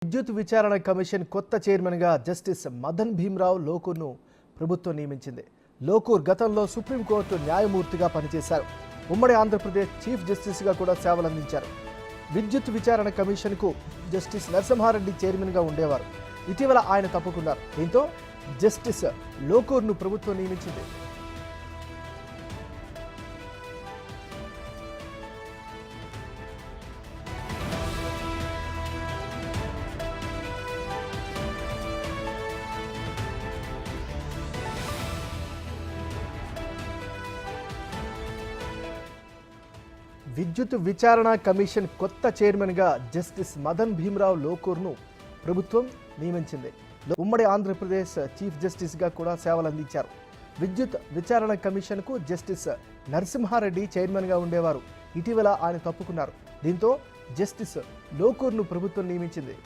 విద్యుత్ విచారణ కమిషన్ కొత్త చైర్మన్గా జస్టిస్ మదన్ భీమ్రావ్ లోకూర్ను ప్రభుత్వం నియమించింది. లోకూర్ గతంలో సుప్రీంకోర్టు న్యాయమూర్తిగా పనిచేశారు. ఉమ్మడి ఆంధ్రప్రదేశ్ చీఫ్ జస్టిస్గా కూడా సేవలందించారు. విద్యుత్ విచారణ కమిషన్కు జస్టిస్ నరసింహారెడ్డి చైర్మన్గా ఉండేవారు. ఇటీవల ఆయన తప్పుకున్నారు. దీంతో జస్టిస్ లోకూర్ను ప్రభుత్వం నియమించింది. విద్యుత్ విచారణ కమిషన్ కొత్త చైర్మన్గా జస్టిస్ మదన్ భీమ్రావ్ లోకూర్ను ప్రభుత్వం నియమించింది. ఉమ్మడి ఆంధ్రప్రదేశ్ చీఫ్ జస్టిస్గా కూడా సేవలందించారు. విద్యుత్ విచారణ కమిషన్కు జస్టిస్ నరసింహారెడ్డి చైర్మన్గా ఉండేవారు. ఇటీవల ఆయన తప్పుకున్నారు. దీంతో జస్టిస్ లోకూర్ను ప్రభుత్వం నియమించింది.